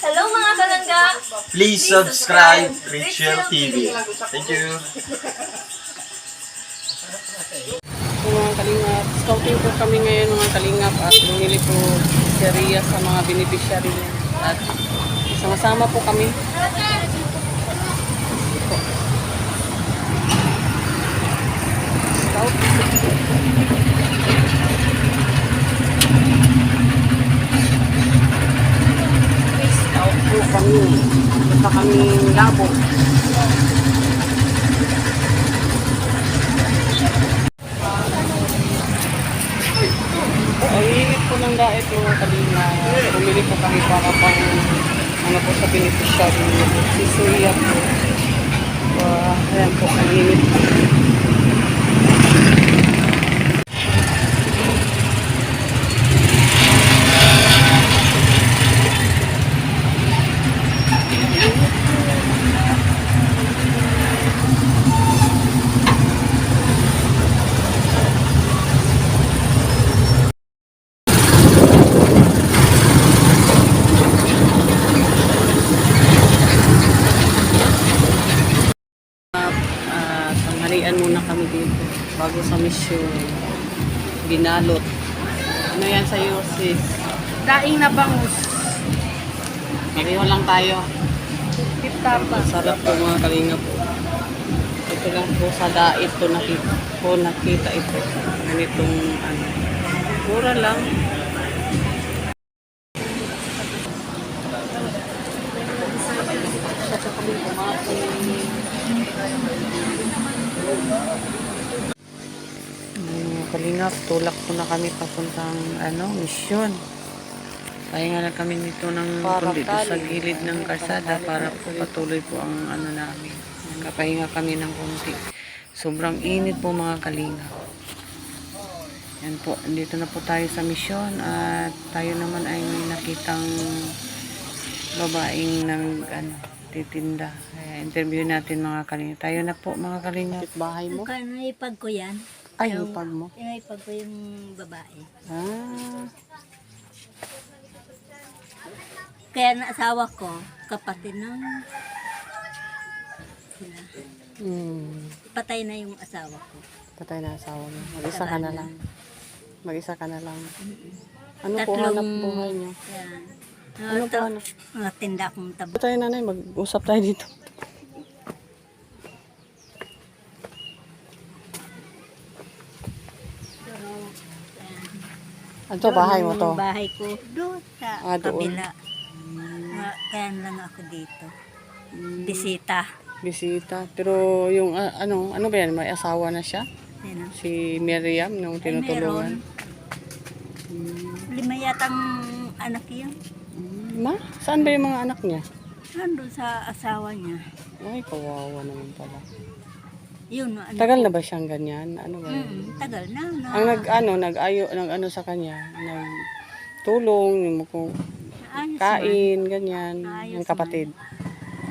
Hello mga kalangga! Please subscribe Rachel TV. Thank you. Mga kalingap, scouting po kami ngayon mga kalingap at bumili po seriya sa mga beneficiary niya. At sama-sama po kami. Scout. Scout po kami. Punta kami labo. Ang init po ng diet mga kalina. Bumili po kami para pang ano po sa beneficiary. Si Suya po. Ayan po, ang init. Tanghalian muna kami dito bago sa mission. Binalot. Ano yan sa iyo, sis? Daing na bangus. Pareho lang tayo. Pitapa. Sarap po mga kalinga po. Ito lang po sa dait to nakita ito. Ganitong ano. Mura lang. Sa kami kumain. Kalingap, tulak po na kami papuntang misyon. Pahinga na kami nito ng dito sa gilid ng kalsada para po patuloy po ang namin. Kapahinga kami ng konti. Sobrang init po mga kalingap. Yan po, dito na po tayo sa misyon at tayo naman ay may nakitang babaeng titinda. Kaya interview natin mga kalingap. Tayo na po mga kalingap. Bahay mo? Naipag ko yan. Ay, ipag mo? Naipag ko yung babae. Ah. Kaya na asawa ko, kapatid ng sila. Patay na yung asawa ko. Patay na asawa mo. Mag-isa ka na lang. Mag-isa ka na lang. Ano po Tatlong- hanap buhay niyo? Yan. Ano po hanap? Mga tinda kong tabo. Tayo nanay, mag-usap tayo dito. Ito, bahay mo to. Yung bahay ko doon sa Doon. kabila. Kaya lang ako dito. Bisita. Bisita. Pero yung ano ba yan? May asawa na siya? Yan. Si Miriam, nung tinutulungan. Lima yatang anak yun. Ma, saan ba yung mga anak niya? Nandun sa asawa niya. Ay, kawawa naman pala. Yun, Tagal na ba siyang ganyan? Ano ba yan? tagal na. Ang nag-ano sa kanya, nagtulong, yung Ayos kain, ganyan, Ayos yung kapatid.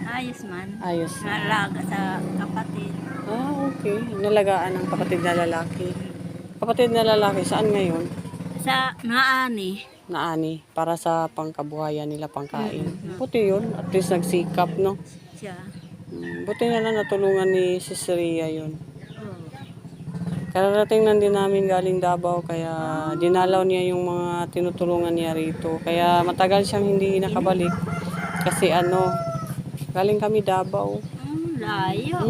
Ayos man. Ayos. Nalaga sa kapatid. Okay. Nalagaan ng kapatid na lalaki. Kapatid na lalaki, saan ngayon? Sa naani. Naani, para sa pangkabuhayan nila, pangkain. Buti yun, at least nagsikap, no? Siya. Buti na lang natulungan ni Siseria yun. Oh. Kararating lang din namin galing Davao, kaya dinalaw niya yung mga tinutulungan niya rito. Kaya matagal siyang hindi nakabalik. Kasi galing kami Davao. Layo.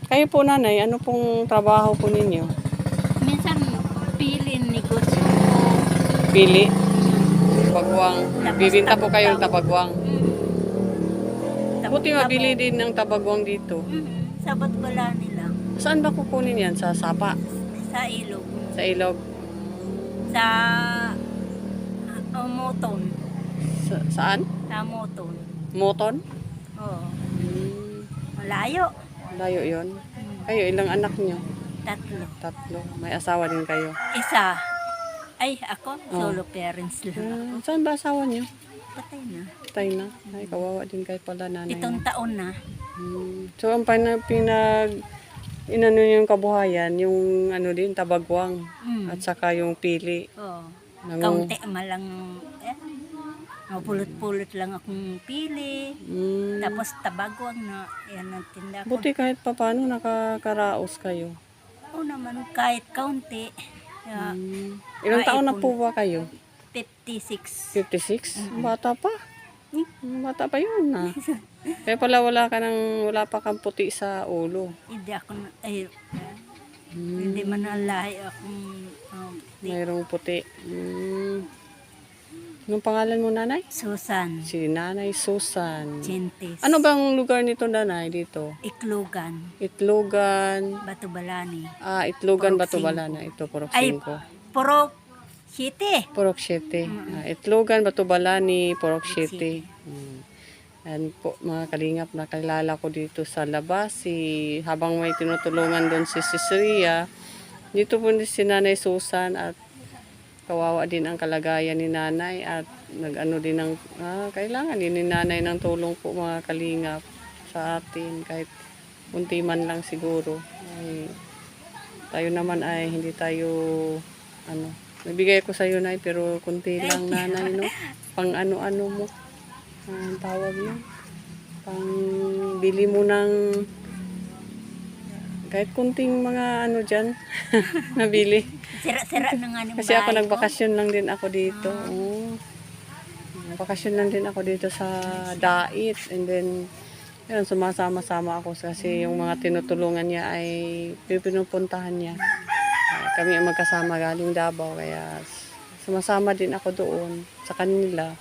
Kayo po nanay, ano pong trabaho po ninyo? Minsan pilin negosyo. Pili? Tabagwang. Bibinta po kayong tabagwang. Buti mabili din ng tabagwang dito. Sabat wala nila. Saan ba kukunin yan? Sa sapa? Sa ilog. Sa ilog? Sa moton. Saan? Sa moton. Moton? Oo. Malayo. Layo yun. Kayo, ilang anak nyo? Tatlo. May asawa din kayo. Isa. Ay, ako, solo parents lang. Saan ba asawa nyo? Patay na. Patay na. Ay, kawawa din kayo pala nanay. Itong taon na. So, ang inano yung kabuhayan, yung din, tabagwang. At saka yung pili. Oo. Nangu- Kaunti malang, Pulot-pulot lang akong pili. Mm. Tapos tabagwang na, yan ang tinda ko. Buti kahit papaano nakakaraos kayo. Oo naman, kahit kaunti. Yeah, Ilang taon na maipon. po ba kayo? 56. 56? Bata pa. Bata pa yun na. Kaya pala wala pa kang puti sa ulo. Hindi ako, hindi man nalahi akong, Mayroong puti. Anong pangalan mo, nanay? Susan, Si Nanay Susan. Chintis, Ano bang lugar nito, nanay, dito? Iklugan, Itlogan. Batubalani. Itlogan, Purok Batubalana. Ito, Purok Ay, 5. Purok City. Purok 7. Itlogan, Batubalani, Purok 7. Yan po, mga kalingap, nakilala ko dito sa labas. Habang may tinutulungan doon si Ria, dito po si Nanay Susan at kawawa din ang kalagayan ni nanay at nag-ano din ng kailangan din ni nanay ng tulong po mga kalingap sa atin kahit unti man lang siguro. Ay, tayo naman ay hindi tayo nabigay ko sa iyo nay pero kunti lang nanay no. Pang ano-ano mo. Ang tawag mo. Pang bili mo ng kahit kunting mga ano dyan nabili. Sira-sira na nga ng Kasi ako bahay ko. nagbakasyon lang din ako dito. Bakasyon lang din ako dito sa Dait. And then, yun, sumasama-sama ako kasi yung mga tinutulungan niya ay pinupuntahan niya. Kami ang magkasama galing Davao. Kaya sumasama din ako doon sa kanila.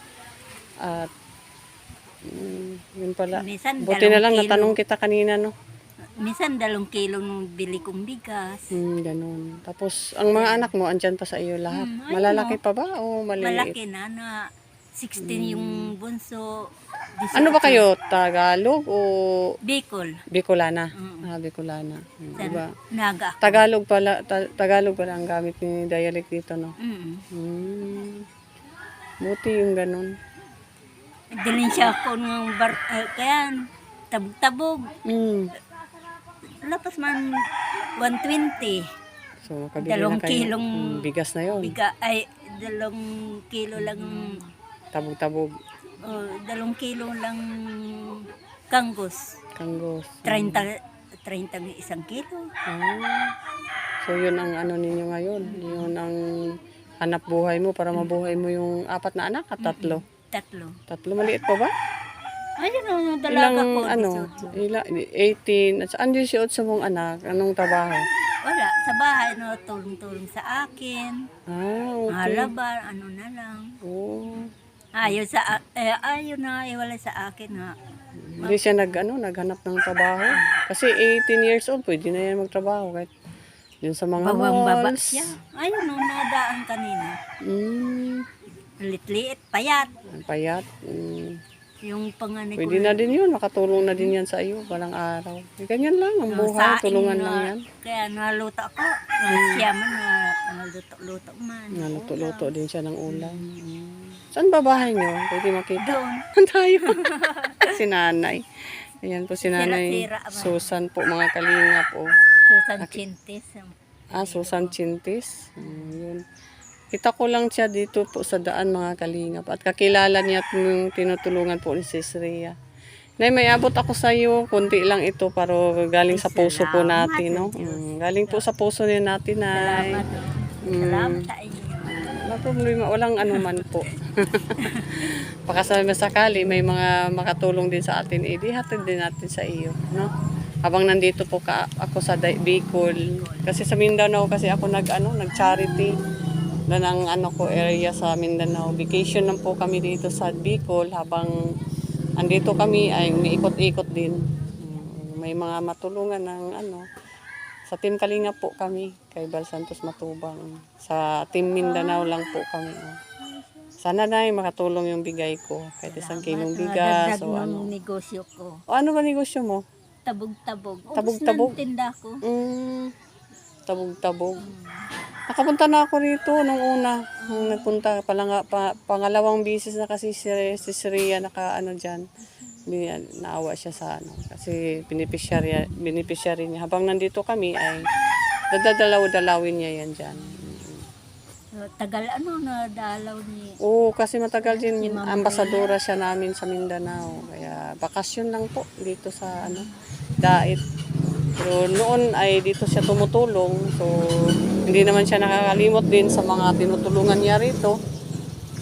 At yun pala. Minsan, Buti na lang 2 kilo. natanong kita kanina, no? Minsan 2 kilo nung bili kong bigas. Ganun. Tapos, ang mga anak mo, andyan pa sa iyo lahat. Ay, Malalaki pa ba o maliit? Malaki na 16 yung bunso. 18. Ano ba kayo? Tagalog o Bicol. Bicolana? Bicolana. Diba? Naga. Tagalog pala, Tagalog pala ang gamit ni dialect dito, no? Buti yung ganun. Dalhin siya ako ng kaya tabog-tabog. Lapas man 120. So, makabili 2 na kayo. kilong Bigas na yon. 2 kilo lang, Tabog-tabog. 2 kilo lang kanggos. Kanggos. 30 ng 1 kilo. So, yun ang ano ninyo ngayon. Yun ang hanap buhay mo para mabuhay mo yung 4 na anak at 3. 3. 3, maliit pa ba? Ayun ang dalaga ko. 18. At saan 18 mong anak? Anong trabaho? Wala. Sa bahay, no, tulong-tulong sa akin. Okay. Halaban, ano na lang. Ayaw na, wala sa akin na. Hindi siya naghanap ng trabaho. Kasi 18 years old, pwede na yan magtrabaho. Kahit yun sa mga Baba malls. siya. Ayun, no, nadaan kanina. Lit-liit, payat. Ang payat. Yung panganay ko. Pwede na din yun. Makatulong na din yan sa iyo. Walang araw. Ganyan lang ang buhay. Tulungan lang yan. Kaya naluto ako. Siya man naluto-luto man. Naluto-luto din siya ng ulam. Saan ba bahay niyo? Pwede makita. Doon. Tayo. Si nanay. Ayan po si nanay Sira-sira ba? Susan po mga kalingap. Susan Chintis. Susan Chintis. Yun. Kita ko lang siya dito po sa daan mga kalingap. At kakilala niya yung tinutulungan po ni Sis Ria. Nay, may abot ako sa iyo. Kunti lang ito pero galing sa puso po natin. No? Galing po sa puso niya natin, Nay. Salamat. Salamat sa inyo. Wala problema. Walang anuman po. Sakali may mga makatulong din sa atin. Di hatid din natin sa iyo. No? Habang nandito po ako sa Bicol. Kasi sa Mindanao kasi ako nag-charity. Doon ang area sa Mindanao. Vacation lang po kami dito sa Bicol habang andito kami ay umiikot-ikot din. May mga matulungan ng sa Team Kalinga po kami kay Bal Santos Matubang. Sa Team Mindanao lang po kami. Sana na makatulong yung bigay ko. Kahit 1 kilong bigas o ng negosyo ko. Ano ba negosyo mo? Tabog-tabog. Tabog-tabog? Ubus ng tinda ko. Tabog-tabog. Nakapunta na ako rito nung una. Nagpunta, pangalawang bisis na kasi si Ria dyan. Naawa siya sa kasi beneficiary niya. Habang nandito kami ay dadalaw-dalawin niya yan dyan. tagal nadalaw ni Oo, kasi matagal din Si Ma'am ambasadora siya namin sa Mindanao. Kaya bakasyon lang po dito sa Dait. Pero noon ay dito siya tumutulong. So hindi naman siya nakakalimot din sa mga tinutulungan niya rito.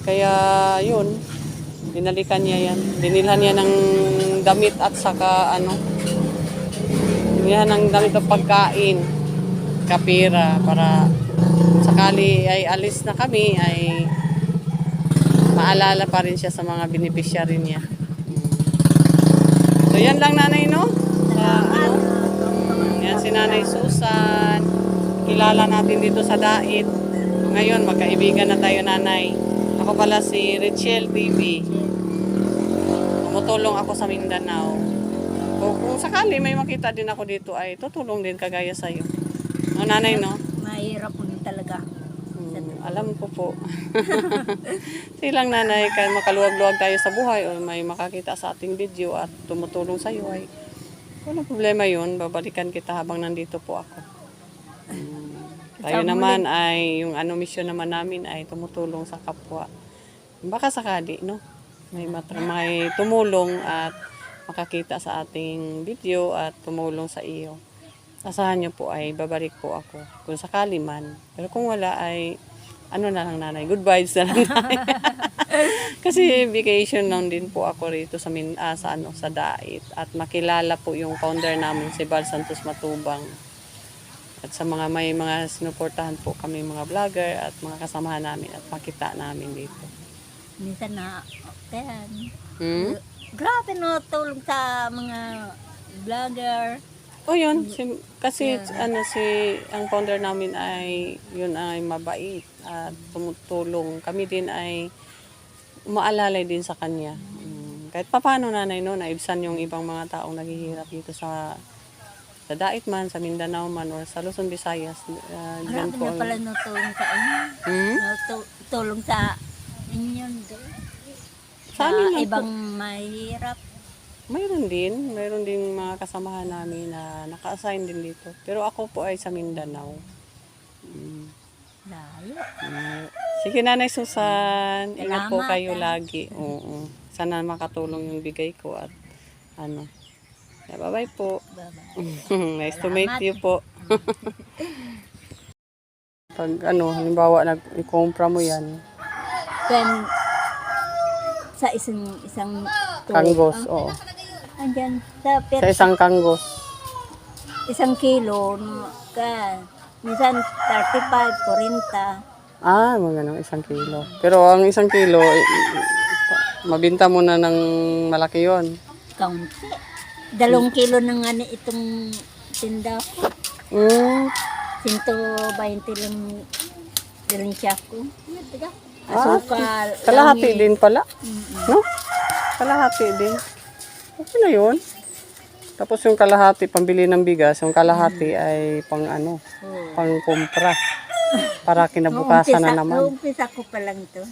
Kaya yun, binalikan niya yan. Binilhan niya ng damit at saka binilhan ng damit at pagkain, kapira, para sakali ay alis na kami ay maalala pa rin siya sa mga beneficiary niya. So yan lang nanay, no? Yan si Nanay Susan. Kilala natin dito sa Dait. Ngayon magkaibigan na tayo, nanay. Ako pala si Richelle TV. Tumutulong ako sa Mindanao. Kung sakali may makita din ako dito ay tutulong din kagaya sa'yo. No, nanay, no? mahirap po talaga. Alam ko po. Silang nanay, kaya makaluwag-luwag tayo sa buhay o may makakita sa ating video at tumutulong sa iyo ay walang problema yun. Babalikan kita habang nandito po ako. Tayo naman ay, yung mission naman namin ay tumutulong sa kapwa. Baka sakali, no? May tumulong at makakita sa ating video at tumulong sa iyo. Asahan niyo po ay babalik po ako. Kung sakali man. Pero kung wala ay na lang nanay, good vibes na lang tayo. Kasi vacation lang din po ako rito sa Dait at makilala po yung founder namin si Val Santos Matubang. At sa may mga sinuportahan po kami mga vlogger at mga kasamahan namin at makita namin dito. Minsan na, grabe no, tulong sa mga vlogger. O yun, kasi ang founder namin ay yun ay mabait at tumutulong. Kami din ay umaalalay din sa kanya. Kahit paano nanay no, naibsan yung ibang mga taong naghihirap dito sa Dait man, sa Mindanao man, or sa Luzon, Visayas. Grabe na pala tulong sa inyo. Tulong sa inyo. Sa amin lang ibang po. mahirap. Mayroon din mga kasamahan namin na naka-assign din dito. Pero ako po ay sa Mindanao. Layo. Sige Nanay Susan, ingat po Salamat, kayo lagi. Oo. Sana makatulong yung bigay ko at bye-bye po. Bye-bye. Nice to meet you po. Pag halimbawa i-compra mo yan. Then, sa isang Kanggos, oo. Andyan, sa Sa isang kanggos. 1 kilo, minsan 35, 40. Mga ganun, 1 kilo. Pero ang 1 kilo, mabinta mo na ng malaki yon. Kaunti. 2 kilo na nga na itong tinda ko. 120 lang din siya ko. Asukal. Kalahati langis. din pala. No? Kalahati din. Okay na yun. Tapos yung kalahati, pambili ng bigas. Yung kalahati ay pang pang kumpra. Para kinabukasan na naman. Umpisa ko pa lang to.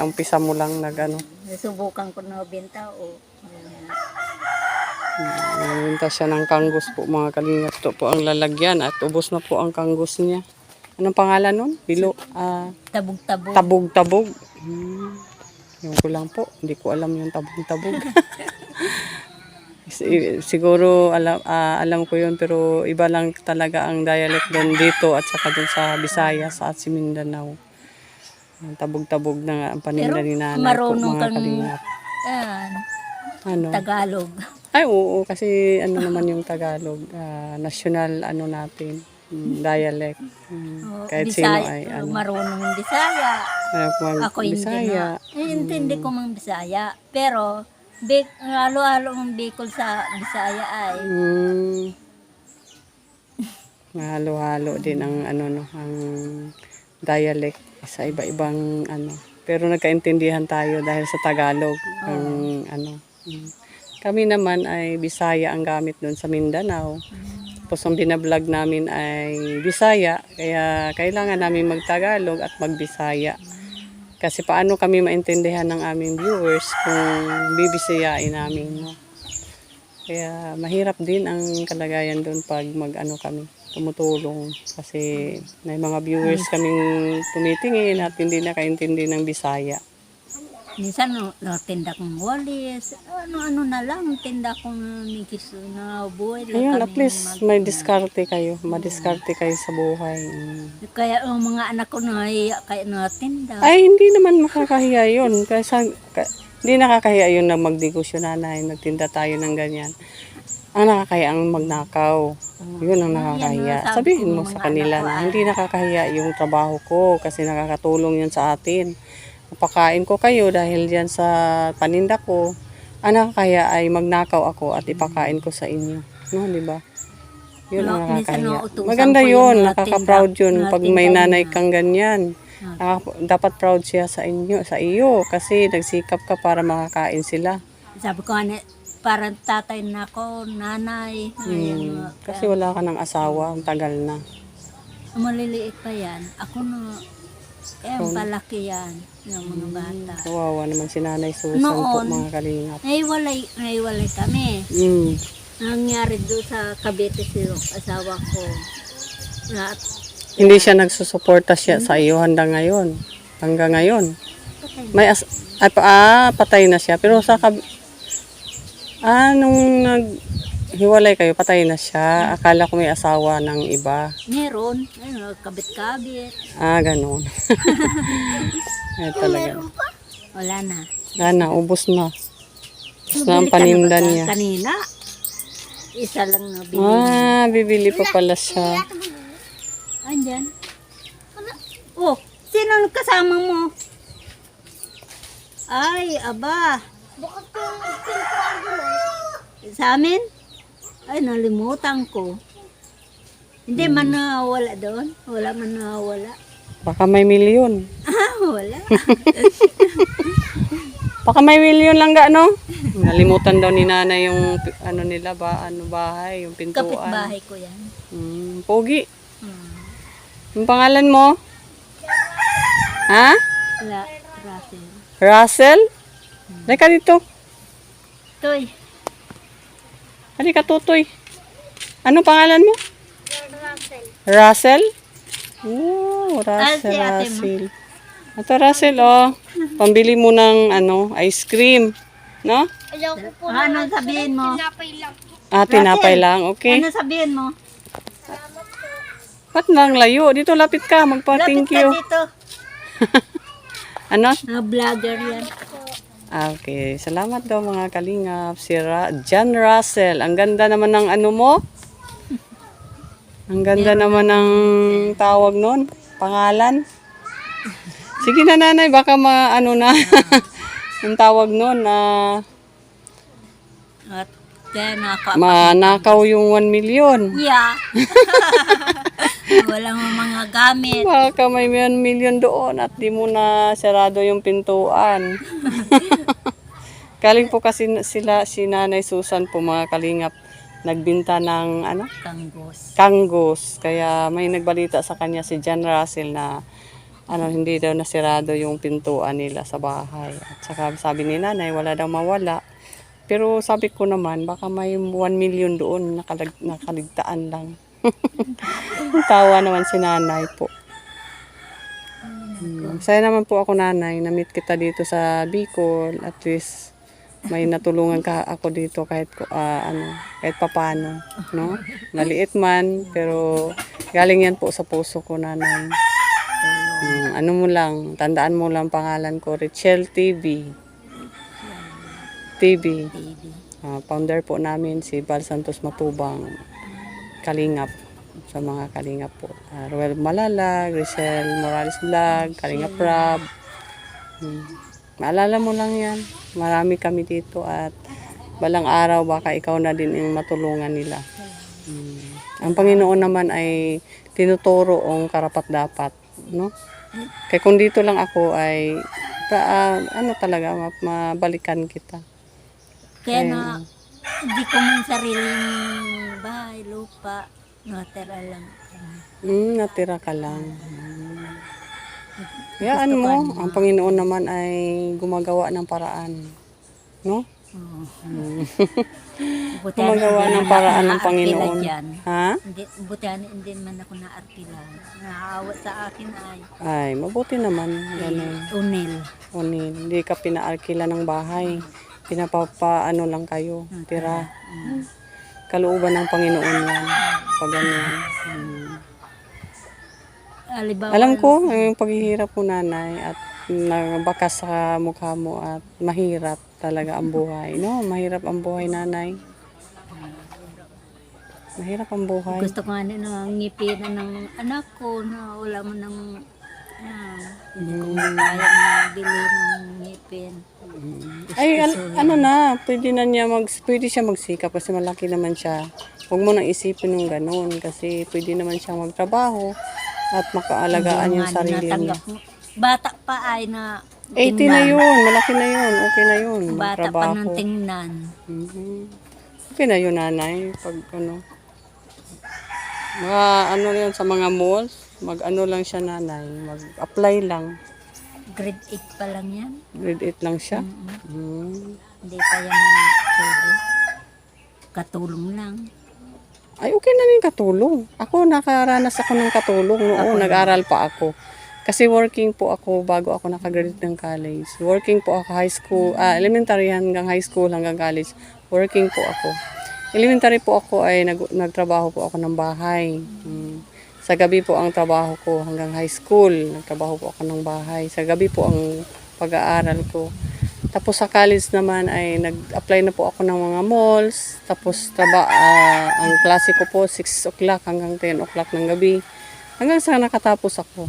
Umpisa mo lang Nasubukan ko na benta o. Naminta siya ng kanggos po mga kalingap. Ito po ang lalagyan at ubos na po ang kanggos niya. Anong pangalan nun? Tabog-tabog. Tabog-tabog. Yung ko lang po. Hindi ko alam yung tabog-tabog. Siguro alam ko yun pero iba lang talaga ang dialect doon dito at saka doon sa Visayas at si Mindanao. Tabog-tabog na nga ang paninda ni nanay po mga kalingap. Tagalog. Ay oo kasi naman yung Tagalog. National natin. Dialect. Kahit sino ay marunong ng Bisaya. Ako hindi Bisaya. Intindi ko mang Bisaya. Pero, halo-halo ang Bicol sa Bisaya ay. Halo-halo din ang ang dialect sa iba-ibang Pero nagkaintindihan tayo dahil sa Tagalog. Kami naman ay Bisaya ang gamit doon sa Mindanao. Tapos ang binablog namin ay Bisaya, kaya kailangan namin mag-Tagalog at mag-Bisaya. Kasi paano kami maintindihan ng aming viewers kung bibisayain namin. No? Kaya mahirap din ang kalagayan doon pag kami. tumutulong. Kasi may mga viewers kaming tumitingin at hindi nakaintindi ng Bisaya. Minsan, tinda kong walis, ano-ano na lang, tinda kong nikis na buhay. Ayun, at least may diskarte kayo. Madiskarte kayo sa buhay. Kaya ang mga anak ko na kaya na tinda. Ay, hindi naman makakahiya yun. Hindi nakakahiya yun na magnegosyo, nanay. Nagtinda tayo ng ganyan. Ang nakakahiya ang magnakaw. Yun ang nakakahiya. Sabihin mo sa kanila na hindi nakakahiya yung trabaho ko kasi nakakatulong yun sa atin. Napakain ko kayo dahil diyan sa paninda ko. Ang nakakahiya ay magnakaw ako at ipakain ko sa inyo. No, di ba? Yun ang nakakahiya. Maganda yun, nakaka-proud yun pag may nanay kang ganyan. Dapat proud siya sa iyo kasi nagsikap ka para makakain sila. Sabi ko, parang tatay na ako, nanay. Kasi wala ka ng asawa, ang tagal na. Maliliit pa yan. Ako na, ang palaki yan, ng mga bata. Kawawa naman si Nanay Susan po, mga kalingap. Naiwalay kami. Nangyari doon sa Cavite yung asawa ko. Hindi siya nagsusuporta siya sa iyo hanggang ngayon. Hanggang ngayon. Patay na siya. Pero nung naghiwalay kayo, patay na siya. Akala ko may asawa ng iba. Meron. Kabit-kabit. Ganun. Ay, talaga. Wala na. Wala na, ubos na. Ubos na ang paninda niya. Kanina. Isa lang na bibili. Bibili pa pala siya. Andyan. Oh, sino ang kasama mo? Ay, aba. Sa amin? Ay, nalimutan ko. Hindi man nawawala doon. Wala man nawawala. Baka may milyon. Wala. Baka may milyon lang no? Nalimutan daw ni nanay yung nila bahay, yung pintuan. Kapit-bahay ko yan. Pogi. Yung pangalan mo? Ha? Wala, Russell. Russell? Halika dito. Toy. Halika, Tutoy. Ano pangalan mo? Russell. Russell? Oh, Russell. Ito, Russell, pambili mo ng ice cream. No? Ano sabihin mo? Tinapay lang. Okay. Ano sabihin mo? Ba't nang layo? Dito, lapit ka. Magpa-thank you. Lapit ka dito. Ano? Vlogger yan. Okay. Salamat daw mga kalingap. Si John Russell. Ang ganda naman ng mo. Ang ganda naman ng tawag nun. Pangalan. Sige na, nanay. Baka na. Ang tawag nun na At kaya manakaw yung 1 million. Yeah. Walang mga gamit. Baka may 1 million doon at di mo na sarado yung pintuan. Galing po kasi si Nanay Susan po, mga kalingap, nagbinta ng kanggos. Kaya may nagbalita sa kanya si John Russell na hindi daw nasirado yung pintuan nila sa bahay. At saka sabi ni nanay, wala daw mawala. Pero sabi ko naman, baka may 1 million doon, nakaligtaan lang. Tawa naman si nanay po. Saya naman po ako, nanay, na-meet kita dito sa Bicol. At least may natulungan ka ako dito kahit papano, no? Naliit man, pero galing yan po sa puso ko, nanay. Tandaan mo lang pangalan ko, Richelle TV. Founder po namin si Val Santos Matubang, Kalingap, sa mga Kalingap po. Ruel Malalag, Richelle Morales Vlog, Kalingap Rab. Maalala mo lang yan. Marami kami dito at balang araw baka ikaw na din yung matulungan nila. Ang Panginoon naman ay tinuturo ang karapat-dapat, no? Kaya kung dito lang ako ay talaga mabalikan kita. Kaya hindi ko man sariling bahay, lupa, natira lang. Natira ka lang. Hayaan mo, ang Panginoon naman ay gumagawa ng paraan, no? Gumagawa ng paraan ng Panginoon. Ha? Hindi man ako naarkila. Naawa sa akin ay Ay, mabuti naman. Ganun. unil. Hindi ka pinaarkila ng bahay. Pinapapaano lang kayo. Tira. Kalooban ng Panginoon yan. Pag ganyan. Alibawa, Alam ko, yung paghihirap mo nanay at nabakas sa mukha mo at mahirap talaga ang buhay. No, mahirap ang buhay nanay. Mahirap ang buhay. gusto ko nga na ngipinan ng anak ko na wala mo ng hindi ko kaya na bili ng ngipin. Ay, ano na, pwede siya magsikap kasi malaki naman siya. Huwag mo nang isipin yung ganun kasi pwede naman siyang magtrabaho at makaalagaan Hindi yung nga sarili niya. natanggap mo. Bata pa ay na 80 na yun, malaki na yun, okay na yun. Bata pa ng tingnan. Okay na yun nanay, pag ano. Mga ano yun sa mga malls, mag-ano lang siya nanay, mag-apply lang. Grade 8 pa lang yan. Grade 8 lang siya. Hindi pa yan na pwede. Katulong lang. Ay, okay na rin katulong. Ako, nakaranas ako ng katulong noon. Nag-aral pa ako. Kasi working po ako bago ako nakagraduate ng college. Working po ako high school, elementary hanggang high school hanggang college. Working po ako. Elementary po ako ay nagtrabaho po ako ng bahay. Sa gabi po ang trabaho ko hanggang high school. Nagtrabaho po ako ng bahay. Sa gabi po ang pag-aaral ko. Tapos sa college naman ay nag-apply na po ako ng mga malls. Tapos ang klase ko po 6 o'clock hanggang 10 o'clock ng gabi. Hanggang sa nakatapos ako.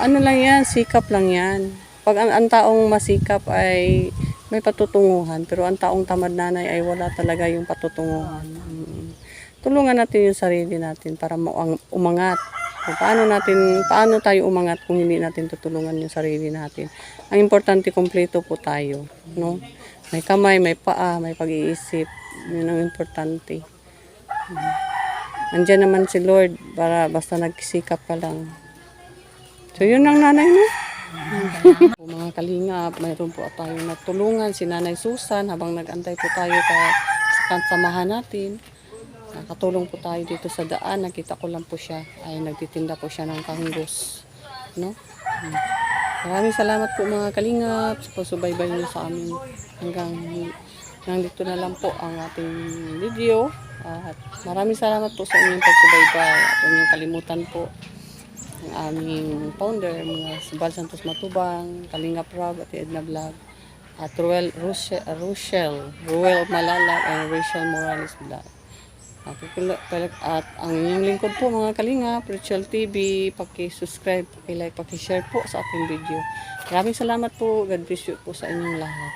Ano lang yan, sikap lang yan. Pag ang taong masikap ay may patutunguhan. Pero ang taong tamad nanay ay wala talaga yung patutunguhan. Tulungan natin yung sarili natin para umangat. Paano tayo umangat kung hindi natin tutulungan yung sarili natin? Ang importante, kumpleto po tayo, no? May kamay, may paa, may pag-iisip. Yun ang importante. Andiyan naman si Lord para basta nagsikap ka lang. So yun ang nanay mo. Mga kalingap, mayroon po tayo natulungan si Nanay Susan habang nag-antay po tayo sa samahan natin. Nakatulong po tayo dito sa daan. Nakita ko lang po siya. Ay nagtitinda po siya ng kanggos. No? Maraming salamat po mga kalingap sa pagsubaybay niyo sa amin. Hanggang dito na lang po ang ating video. At maraming salamat po sa inyong pagsubaybay. At inyong kalimutan po ang aming founder, mga si Bal Santos Matubang, Kalingap Rob at Edna Vlog. At Ruel Malalag and Rachel Morales Vlog. At ang inyong lingkod po mga Kalingap, Rachel TV, paki-subscribe, paki-like, paki-share po sa ating video. Maraming salamat po. God bless you po sa inyong lahat.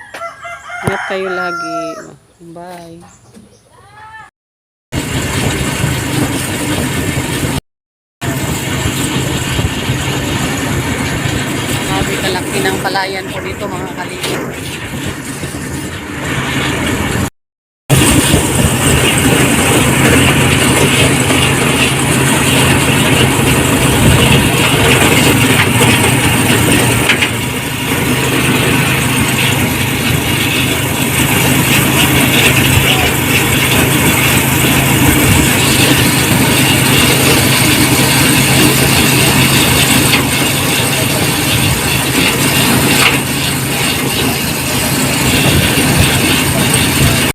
Ingat kayo lagi. Bye. Grabe kalaki ng palayan po dito mga Kalingap.